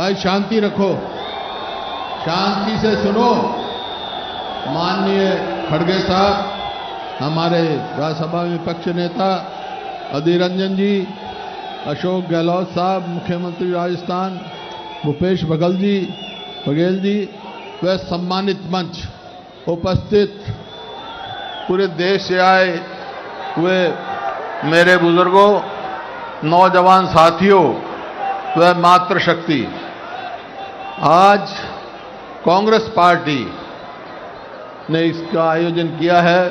भाई शांति रखो, शांति से सुनो। माननीय खड़गे साहब, हमारे राज्यसभा विपक्ष नेता अधीर रंजन जी, अशोक गहलोत साहब, मुख्यमंत्री राजस्थान भूपेश बघेल जी, व सम्मानित मंच उपस्थित पूरे देश से आए हुए मेरे बुजुर्गों, नौजवान साथियों व मातृशक्ति, आज कांग्रेस पार्टी ने इसका आयोजन किया है।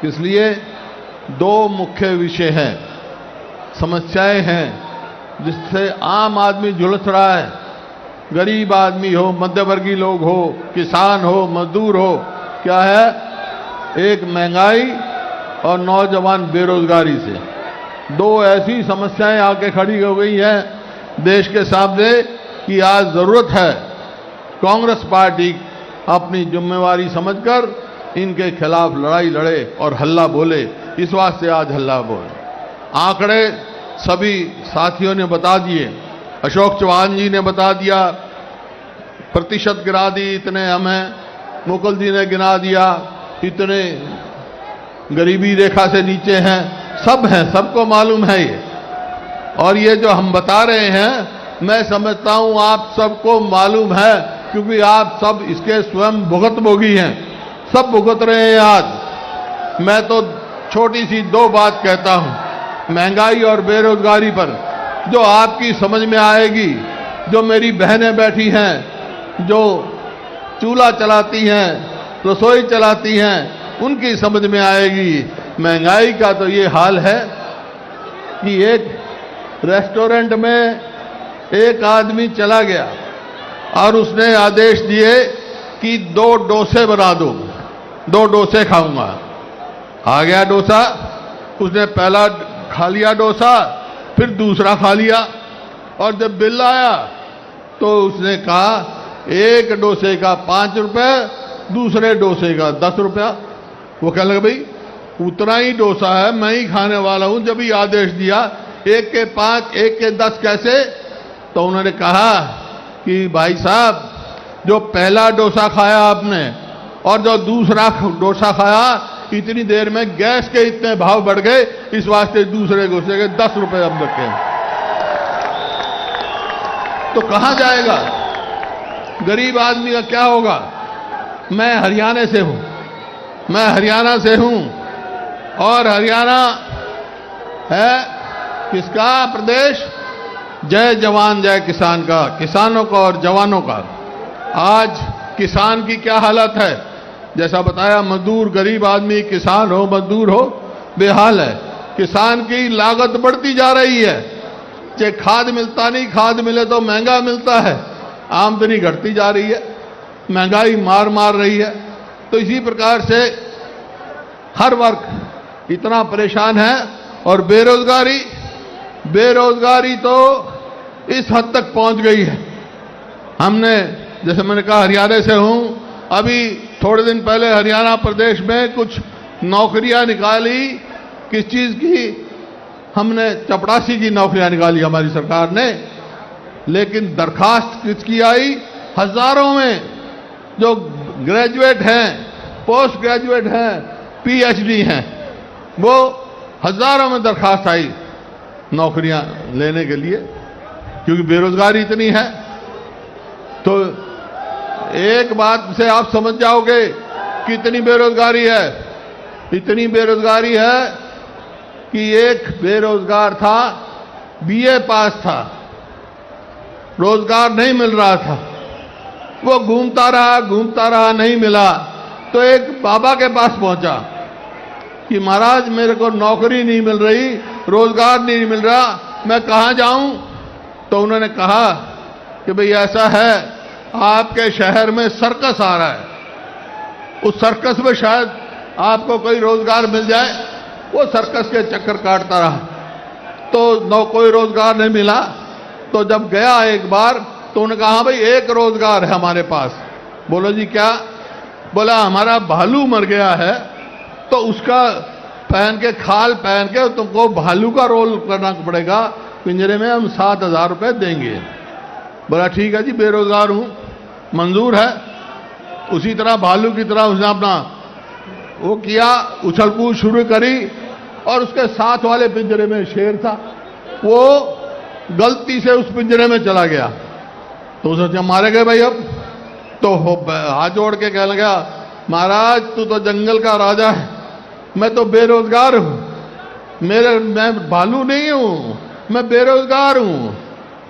इसलिए दो मुख्य विषय हैं, समस्याएं हैं जिससे आम आदमी झुलस रहा है। गरीब आदमी हो, मध्यवर्गीय लोग हो, किसान हो, मजदूर हो, क्या है? एक महंगाई और नौजवान बेरोजगारी से दो ऐसी समस्याएं आके खड़ी हो गई हैं देश के सामने कि आज जरूरत है कांग्रेस पार्टी अपनी जिम्मेवारी समझकर इनके खिलाफ लड़ाई लड़े और हल्ला बोले। इस वास्ते आज हल्ला बोले। आंकड़े सभी साथियों ने बता दिए, अशोक चौहान जी ने बता दिया, प्रतिशत गिरा दी, इतने हमें मुकुल जी ने गिना दिया, इतने गरीबी रेखा से नीचे हैं, सब हैं, सबको मालूम है ये। और ये जो हम बता रहे हैं, मैं समझता हूं आप सबको मालूम है, क्योंकि आप सब इसके स्वयं भुगतभोगी हैं, सब भुगत रहे हैं। आज मैं तो छोटी सी दो बात कहता हूं, महंगाई और बेरोजगारी पर, जो आपकी समझ में आएगी। जो मेरी बहनें बैठी हैं, जो चूल्हा चलाती हैं, रसोई चलाती हैं, उनकी समझ में आएगी। महंगाई का तो ये हाल है कि एक रेस्टोरेंट में एक आदमी चला गया और उसने आदेश दिए कि 2 डोसे बना दो, 2 डोसे खाऊंगा। आ गया डोसा, उसने पहला खा लिया डोसा, फिर दूसरा खा लिया, और जब बिल आया तो उसने कहा एक डोसे का 5 रुपए, दूसरे डोसे का 10 रुपया। वो कहने लगा भाई उतना ही डोसा है, मैं ही खाने वाला हूं, जब ही आदेश दिया एक के 5 एक के 10 कैसे? तो उन्होंने कहा कि भाई साहब, जो पहला डोसा खाया आपने और जो दूसरा डोसा खाया, इतनी देर में गैस के इतने भाव बढ़ गए, इस वास्ते दूसरे डोसे के 10 रुपए अब रखे। तो कहां जाएगा गरीब आदमी का? क्या होगा? मैं हरियाणा से हूं, और हरियाणा है किसका प्रदेश? जय जवान जय किसान का, किसानों का और जवानों का। आज किसान की क्या हालत है? जैसा बताया, मजदूर, गरीब आदमी, किसान हो, मजदूर हो, बेहाल है। किसान की लागत बढ़ती जा रही है, चाहे खाद मिलता नहीं, खाद मिले तो महंगा मिलता है, आमदनी घटती जा रही है, महंगाई मार रही है। तो इसी प्रकार से हर वर्ग इतना परेशान है। और बेरोजगारी तो इस हद तक पहुंच गई है। हमने, जैसे मैंने कहा, हरियाणा से हूं, अभी थोड़े दिन पहले हरियाणा प्रदेश में कुछ नौकरियां निकाली। किस चीज की? हमने चपरासी की नौकरियां निकाली हमारी सरकार ने, लेकिन दरखास्त किसकी आई? हजारों में जो ग्रेजुएट हैं, पोस्ट ग्रेजुएट हैं, पीएचडी हैं, वो हजारों में दरखास्त आई नौकरियां लेने के लिए, क्योंकि बेरोजगारी इतनी है। तो एक बात से आप समझ जाओगे कि इतनी बेरोजगारी है। इतनी बेरोजगारी है कि एक बेरोजगार था, बीए पास था, रोजगार नहीं मिल रहा था, वो घूमता रहा, नहीं मिला, तो एक बाबा के पास पहुंचा कि महाराज मेरे को नौकरी नहीं मिल रही, रोजगार नहीं मिल रहा, मैं कहां जाऊं? तो उन्होंने कहा कि भाई ऐसा है, आपके शहर में सर्कस आ रहा है, उस सर्कस में शायद आपको कोई रोजगार मिल जाए। वो सर्कस के चक्कर काटता रहा, तो कोई रोजगार नहीं मिला। तो जब गया एक बार, तो उन्होंने कहा भाई एक रोजगार है हमारे पास। बोलो जी क्या? बोला हमारा भालू मर गया है, तो उसका खाल पहन के तुमको भालू का रोल करना पड़ेगा पिंजरे में, हम 7,000 रुपए देंगे। बोला ठीक है जी, बेरोजगार हूं, मंजूर है। उसी तरह भालू की तरह उसने अपना वो किया, उछल कूद शुरू करी और उसके साथ वाले पिंजरे में शेर था, वो गलती से उस पिंजरे में चला गया। तो उसे सोचा मारे गए भाई अब। तो हाथ जोड़ के कहने लगा, महाराज तू तो जंगल का राजा है, मैं तो बेरोजगार हूं, मैं भालू नहीं हूं, मैं बेरोजगार हूं।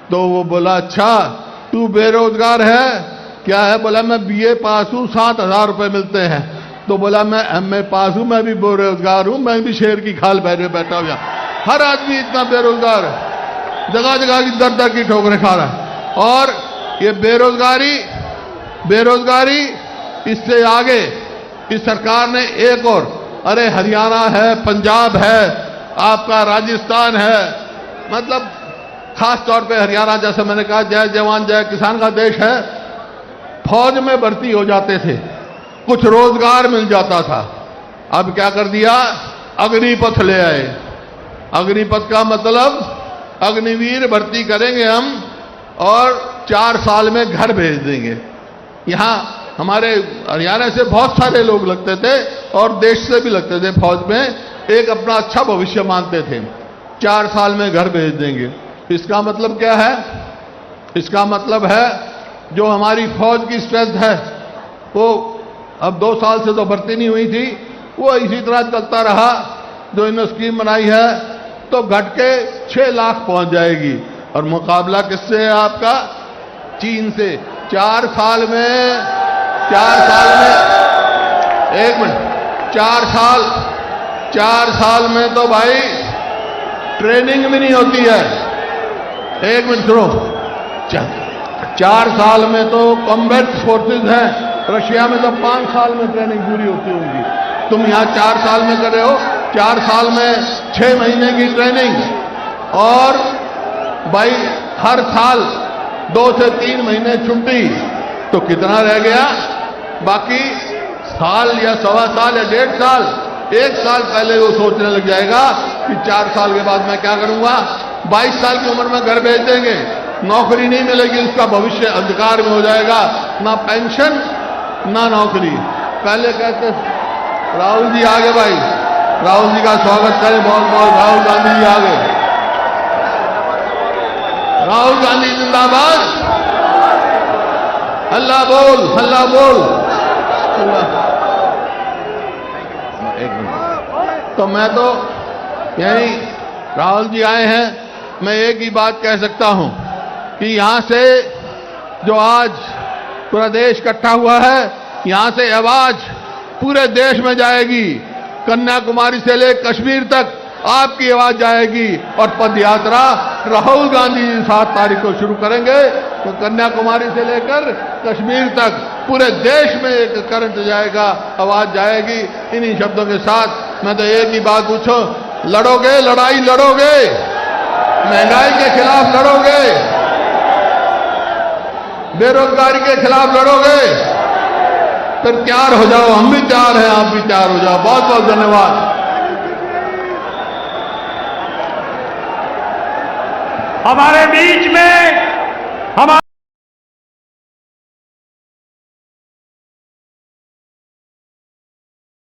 तो वो बोला अच्छा तू बेरोजगार है, क्या है? बोला मैं बीए पास हूं, 7,000 रुपए मिलते हैं। तो बोला मैं एमए पास हूं, मैं भी बेरोजगार हूं, मैं भी शेर की खाल पहने बैठा हुआ। हर आदमी इतना बेरोजगार है, जगह जगह की दर दर की ठोकरें खा रहा है। और ये बेरोजगारी इससे आगे इस सरकार ने एक और, अरे हरियाणा है, पंजाब है, आपका राजस्थान है, मतलब खास तौर पे हरियाणा, जैसे मैंने कहा जय जवान जय किसान का देश है, फौज में भर्ती हो जाते थे, कुछ रोजगार मिल जाता था। अब क्या कर दिया? अग्निपथ ले आए। अग्निपथ का मतलब अग्निवीर भर्ती करेंगे हम और 4 साल में घर भेज देंगे। यहां हमारे हरियाणा से बहुत सारे लोग लगते थे और देश से भी लगते थे फौज में, एक अपना अच्छा भविष्य मानते थे। 4 साल में घर भेज देंगे। इसका मतलब क्या है? इसका मतलब है जो हमारी फौज की स्ट्रेंथ है वो अब 2 साल से तो भर्ती नहीं हुई थी, वो इसी तरह चलता रहा। जो इन्होंने स्कीम बनाई है तो घट के 6 लाख पहुंच जाएगी। और मुकाबला किससे है आपका? चीन से। 4 साल में 1 मिनट 4 साल में तो भाई ट्रेनिंग भी नहीं होती है। 1 मिनट सुनो, 4 साल में तो कॉम्बैट फोर्सेस हैं, रशिया में तो 5 साल में ट्रेनिंग पूरी होती होगी। तुम यहां 4 साल में कर रहे हो, 4 साल में 6 महीने की ट्रेनिंग, और भाई हर साल 2 से 3 महीने छुट्टी, तो कितना रह गया? बाकी साल या 1.25 साल या 1.5 साल, 1 साल पहले वो सोचने लग जाएगा कि 4 साल के बाद मैं क्या करूंगा। 22 साल की उम्र में घर भेज देंगे, नौकरी नहीं मिलेगी, उसका भविष्य अंधकार में हो जाएगा, ना पेंशन ना नौकरी। पहले कहते राहुल जी आगे, भाई राहुल जी का स्वागत करें बहुत बहुत। राहुल गांधी जी आगे, राहुल गांधी जिंदाबाद, हल्ला बोल, हल्ला बोल। एक मिनट, तो मैं तो यही, राहुल जी आए हैं, मैं एक ही बात कह सकता हूं कि यहां से जो आज पूरा देश इकट्ठा हुआ है, यहां से आवाज पूरे देश में जाएगी। कन्याकुमारी से लेकर कश्मीर तक आपकी आवाज जाएगी। और पद यात्रा राहुल गांधी जी 7 तारीख को शुरू करेंगे, तो कन्याकुमारी से लेकर कश्मीर तक पूरे देश में एक करंट जाएगा, आवाज जाएगी। इन्हीं शब्दों के साथ मैं तो एक ही बात पूछूं, लड़ोगे, लड़ाई लड़ोगे, महंगाई के खिलाफ लड़ोगे, बेरोजगारी के खिलाफ लड़ोगे, फिर तैयार हो जाओ, हम भी तैयार हैं, आप भी तैयार हो जाओ। बहुत बहुत धन्यवाद। हमारे बीच में हमारे